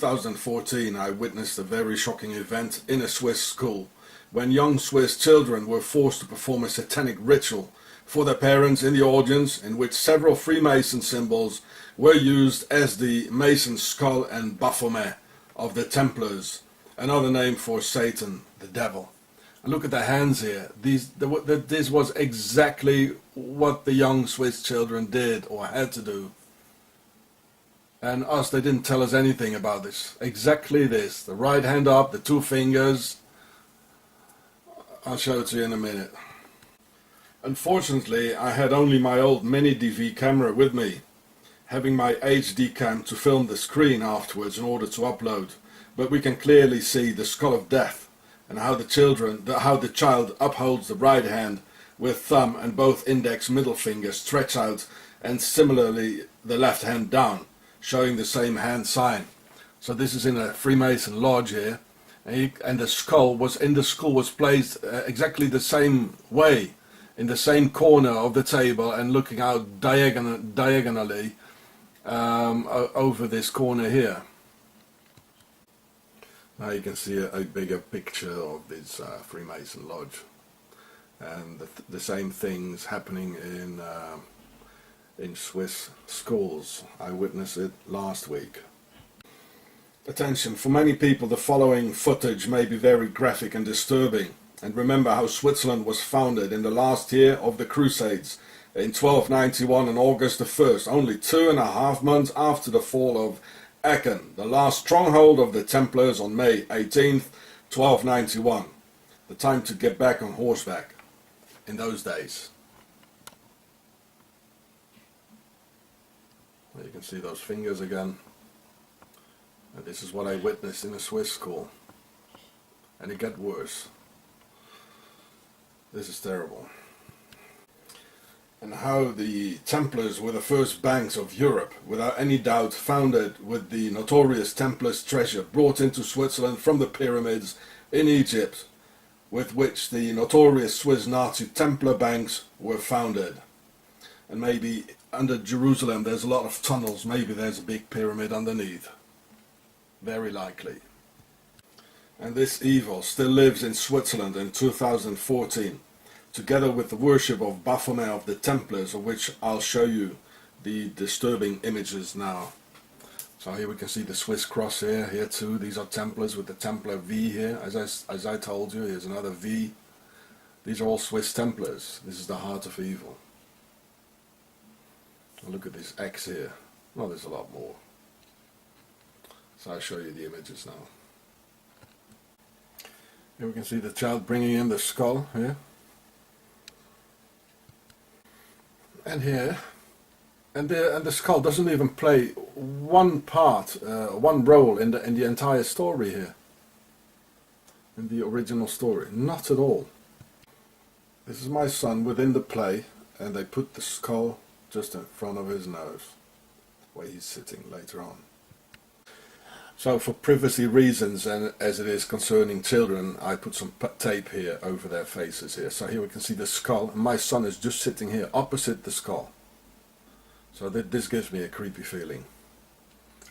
2014, I witnessed a very shocking event in a Swiss school when young Swiss children were forced to perform a satanic ritual for their parents in the audience, in which several Freemason symbols were used as the Mason skull and Baphomet of the Templars, another name for Satan, the devil. And look at the hands here. This was exactly what the young Swiss children did or had to do. And us, they didn't tell us anything about this. Exactly this. The right hand up, the two fingers. I'll show it to you in a minute. Unfortunately, I had only my old mini DV camera with me, having my HD cam to film the screen afterwards in order to upload. But we can clearly see the skull of death and how the child upholds the right hand with thumb and both index middle fingers stretched out, and similarly the left hand down, showing the same hand sign. So this is in a Freemason lodge here, and the skull was placed exactly the same way, in the same corner of the table and looking out diagonally over this corner here. Now you can see a bigger picture of this Freemason lodge, and the same things happening in Swiss schools. I witnessed it last week. Attention, for many people the following footage may be very graphic and disturbing. And remember how Switzerland was founded in the last year of the Crusades, in 1291 on August the 1st, only 2.5 months after the fall of Aachen, the last stronghold of the Templars, on May 18th, 1291. The time to get back on horseback in those days. You can see those fingers again. And this is what I witnessed in a Swiss school. And it got worse. This is terrible. And how the Templars were the first banks of Europe, without any doubt founded with the notorious Templars' treasure brought into Switzerland from the pyramids in Egypt, with which the notorious Swiss Nazi Templar banks were founded. And maybe under Jerusalem there's a lot of tunnels, maybe there's a big pyramid underneath. Very likely. And this evil still lives in Switzerland in 2014, together with the worship of Baphomet of the Templars, of which I'll show you the disturbing images now. So here we can see the Swiss cross here too. These are Templars with the Templar V here, as I told you. Here's another V. These are all Swiss Templars. This is the heart of evil. Look at this X here. Well, there's a lot more. So I'll show you the images now. Here we can see the child bringing in the skull here. And here. And the skull doesn't even play one role in the entire story here. In the original story. Not at all. This is my son within the play, and they put the skull just in front of his nose, where he's sitting later on. So for privacy reasons, and as it is concerning children, I put some tape here over their faces here. So here we can see the skull, and my son is just sitting here opposite the skull. So this gives me a creepy feeling,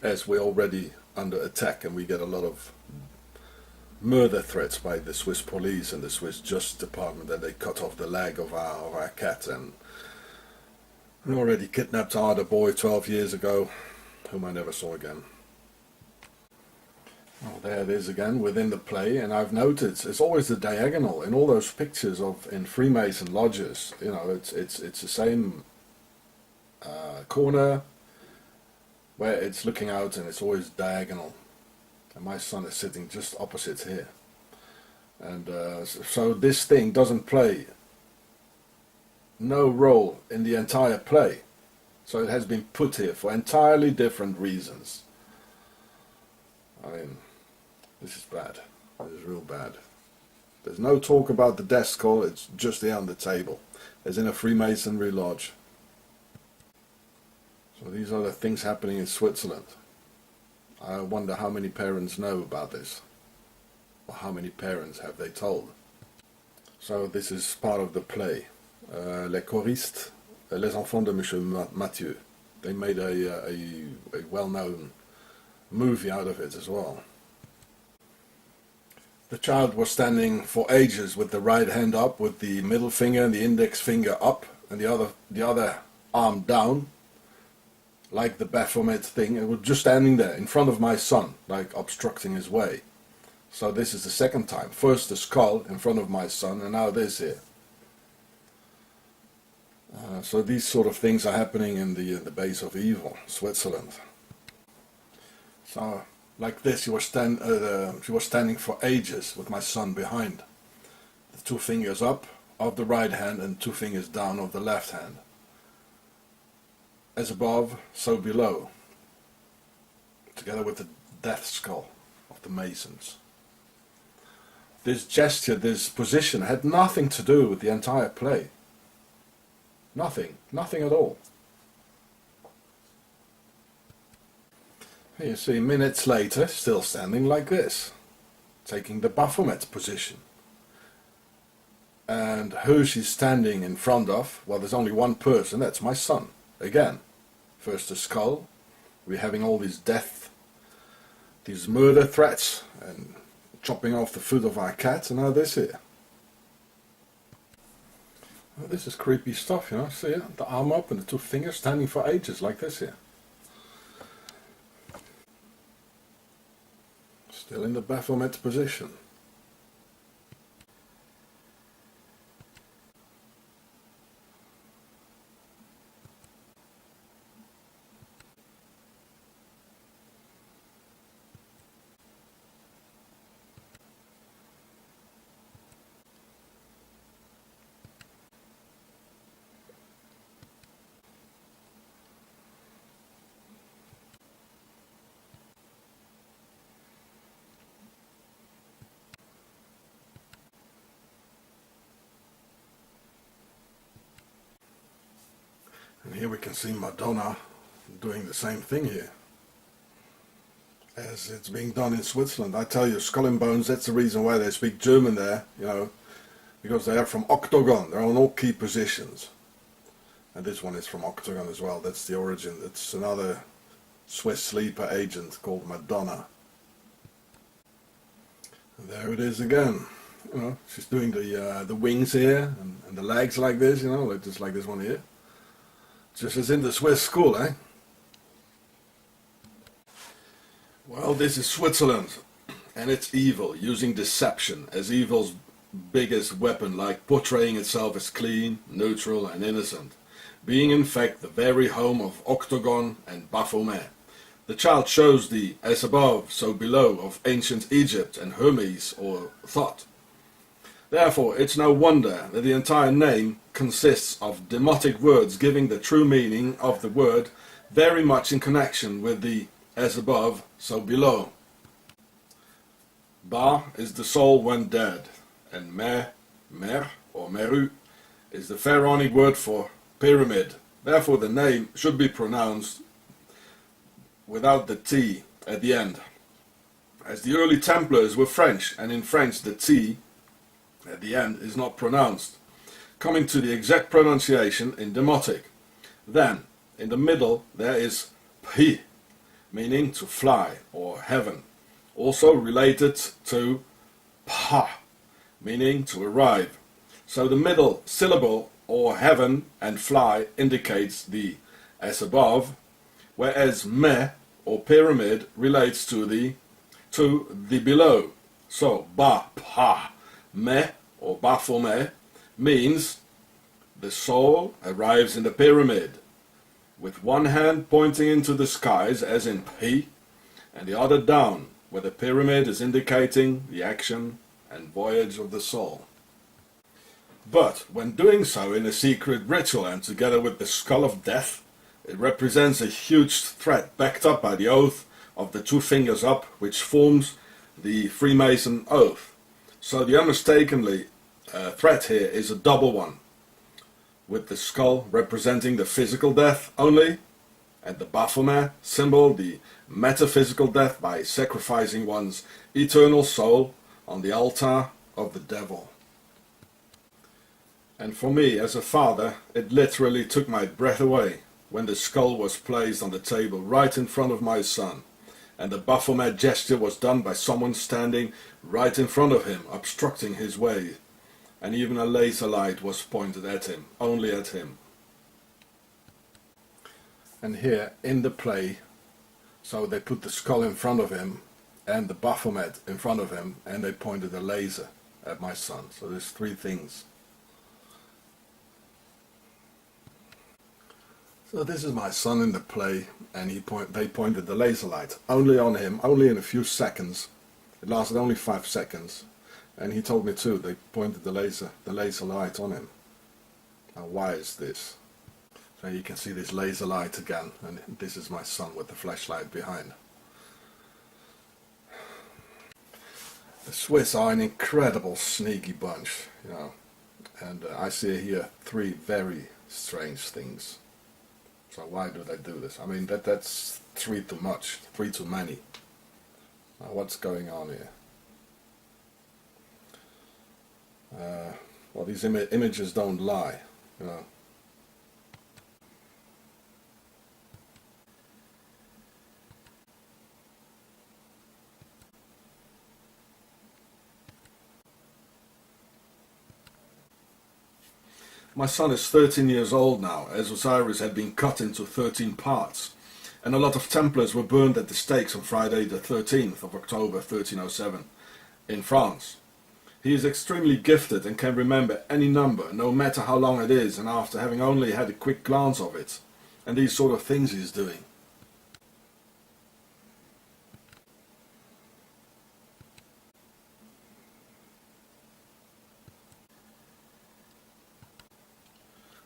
as we're already under attack and we get a lot of murder threats by the Swiss police and the Swiss Justice Department, that they cut off the leg of our cat, and we already kidnapped our other boy 12 years ago, whom I never saw again. Oh, there it is again within the play, and I've noticed it's always the diagonal in all those pictures in Freemason lodges. You know, it's the same corner where it's looking out, and it's always diagonal. And my son is sitting just opposite here, and so this thing doesn't play no role in the entire play. So it has been put here for entirely different reasons. I mean, this is bad. This is real bad. There's no talk about the death skull, it's just there on the table, as in a Freemasonry lodge. So these are the things happening in Switzerland. I wonder how many parents know about this, or how many parents have they told. So this is part of the play. Les choristes, les enfants de Monsieur Mathieu. They made a well-known movie out of it as well. The child was standing for ages with the right hand up, with the middle finger and the index finger up, and the other arm down, like the Baphomet thing. It was just standing there in front of my son, like obstructing his way. So this is the second time. First the skull in front of my son, and now this here. So these sort of things are happening in the base of evil, Switzerland. So like this, she was standing for ages with my son behind. The two fingers up of the right hand and two fingers down of the left hand. As above, so below. Together with the death skull of the Masons. This gesture, this position had nothing to do with the entire play. Nothing at all. You see, minutes later, still standing like this, taking the Baphomet position. And who she's standing in front of? Well, there's only one person, that's my son. Again, first the skull, we're having all these these murder threats, and chopping off the foot of our cat, and now this here. Well, this is creepy stuff, you know, see it? The arm up and the two fingers standing for ages like this here. Still in the Baphomet position. And here we can see Madonna doing the same thing here, as it's being done in Switzerland. I tell you, Skull and Bones, that's the reason why they speak German there, you know, because they are from Octagon, they're on all key positions. And this one is from Octagon as well, that's the origin. It's another Swiss sleeper agent called Madonna. And there it is again. You know, she's doing the wings here, and the legs like this, you know, like just like this one here. Just as in the Swiss school, eh? Well, this is Switzerland, and it's evil, using deception as evil's biggest weapon, like portraying itself as clean, neutral and innocent, being in fact the very home of Octagon and Baphomet. The child shows the as above, so below of ancient Egypt and Hermes or Thoth. Therefore, it's no wonder that the entire name consists of demotic words giving the true meaning of the word very much in connection with the as above, so below. Ba is the soul when dead, and mer or meru is the pharaonic word for pyramid. Therefore, the name should be pronounced without the T at the end. As the early Templars were French, and in French the T at the end is not pronounced, coming to the exact pronunciation in demotic. Then, in the middle there is P, meaning to fly or heaven, also related to Pa, meaning to arrive. So the middle syllable or heaven and fly indicates the as above, whereas me or pyramid relates to the below. So Ba, Pa, Me or Baphomet means the soul arrives in the pyramid, with one hand pointing into the skies as in P, and the other down, where the pyramid is indicating the action and voyage of the soul. But when doing so in a secret ritual and together with the skull of death, it represents a huge threat backed up by the oath of the two fingers up, which forms the Freemason oath. So the unmistakably threat here is a double one, with the skull representing the physical death only, and the Baphomet symbol the metaphysical death by sacrificing one's eternal soul on the altar of the devil. And for me, as a father, it literally took my breath away when the skull was placed on the table right in front of my son, and the Baphomet gesture was done by someone standing right in front of him, obstructing his way, and even a laser light was pointed at him, only at him. And here in the play, so they put the skull in front of him and the Baphomet in front of him, and they pointed a laser at my son. So there's three things. So this is my son in the play, and they pointed the laser light only on him, only in a few seconds. It lasted only 5 seconds, and he told me too. They pointed the laser light on him. Now why is this? So you can see this laser light again, and this is my son with the flashlight behind. The Swiss are an incredible sneaky bunch, you know, and I see here three very strange things. So why do they do this? I mean, that's three too much, three too many. Now what's going on here? Well, these images don't lie, you know. My son is 13 years old now, as Osiris had been cut into 13 parts, and a lot of Templars were burned at the stakes on Friday the 13th of October 1307 in France. He is extremely gifted and can remember any number, no matter how long it is, and after having only had a quick glance of it, and these sort of things he's doing.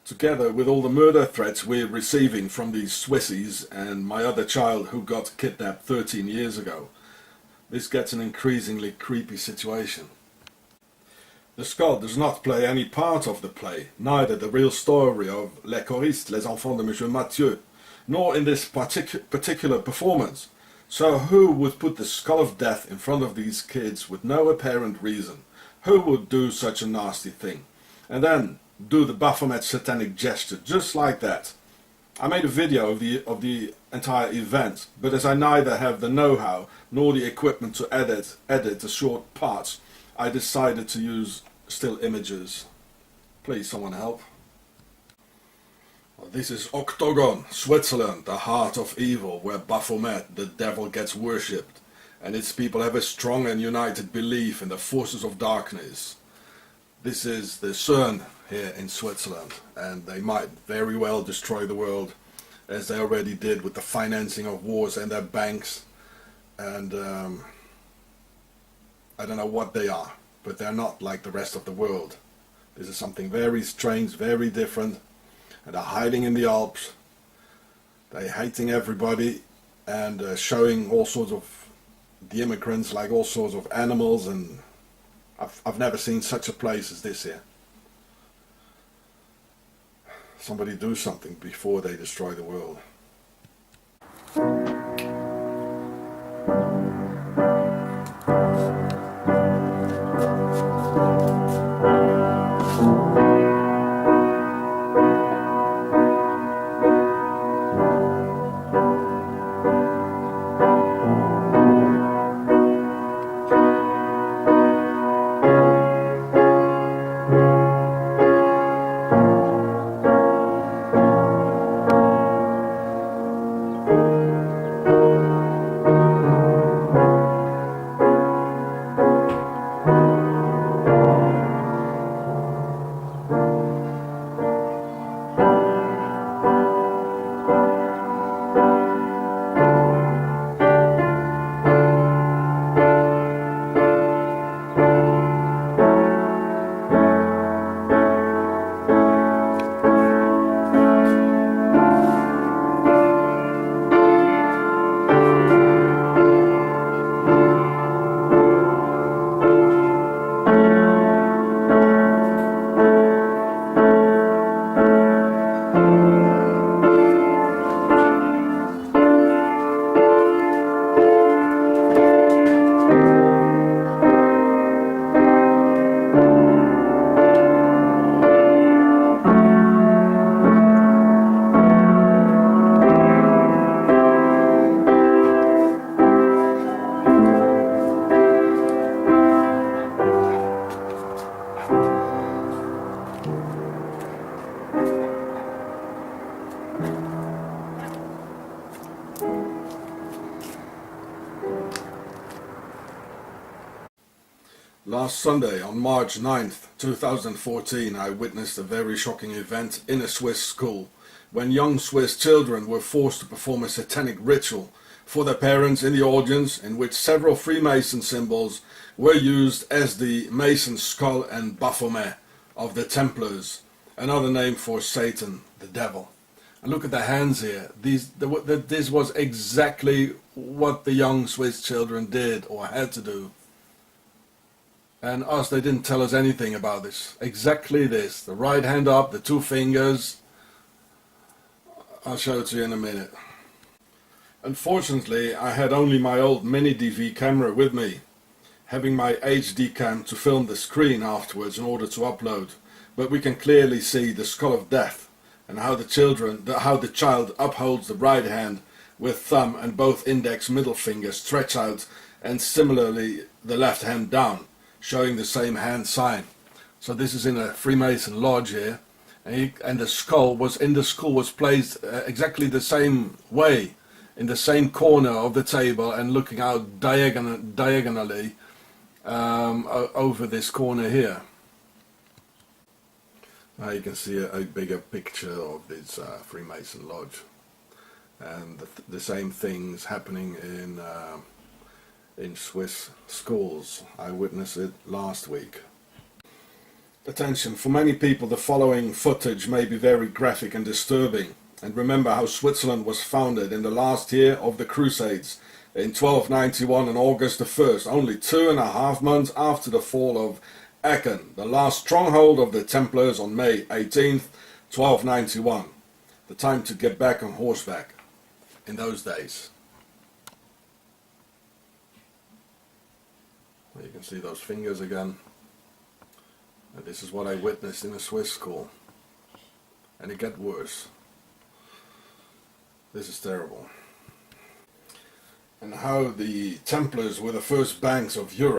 Together with all the murder threats we're receiving from these Swissies and my other child who got kidnapped 13 years ago, this gets an increasingly creepy situation. The skull does not play any part of the play, neither the real story of Les Choristes, Les Enfants de Monsieur Mathieu, nor in this particular performance. So who would put the skull of death in front of these kids with no apparent reason? Who would do such a nasty thing? And then do the Baphomet satanic gesture just like that. I made a video of the entire event, but as I neither have the know-how nor the equipment to edit the short parts, I decided to use still images. Please, someone help. Well, this is Octagon, Switzerland, the heart of evil, where Baphomet, the devil, gets worshipped, and its people have a strong and united belief in the forces of darkness. This is the CERN here in Switzerland, and they might very well destroy the world, as they already did with the financing of wars and their banks. And I don't know what they are, but they're not like the rest of the world. This is something very strange, very different, and they're hiding in the Alps. They're hating everybody and showing all sorts of the immigrants like all sorts of animals, and I've never seen such a place as this here. Somebody do something before they destroy the world. Last Sunday, on March 9th, 2014, I witnessed a very shocking event in a Swiss school when young Swiss children were forced to perform a satanic ritual for their parents in the audience, in which several Freemason symbols were used as the Mason skull and Baphomet of the Templars, another name for Satan, the devil. And look at the hands here. This was exactly what the young Swiss children did or had to do. And us, they didn't tell us anything about this. Exactly this. The right hand up, the two fingers. I'll show it to you in a minute. Unfortunately, I had only my old mini DV camera with me, having my HD cam to film the screen afterwards in order to upload. But we can clearly see the skull of death and how the child upholds the right hand with thumb and both index middle fingers stretch out, and similarly the left hand down, showing the same hand sign. So this is in a Freemason lodge here, and the skull was placed exactly the same way, in the same corner of the table and looking out diagonally over this corner here. Now you can see a bigger picture of this Freemason lodge, and the same things happening in Swiss schools. I witnessed it last week. Attention, for many people the following footage may be very graphic and disturbing. And remember how Switzerland was founded in the last year of the Crusades in 1291 on August the 1st, only 2.5 months after the fall of Aachen, the last stronghold of the Templars, on May 18th, 1291. The time to get back on horseback in those days. You can see those fingers again. And this is what I witnessed in a Swiss school. And it got worse. This is terrible. And how the Templars were the first banks of Europe.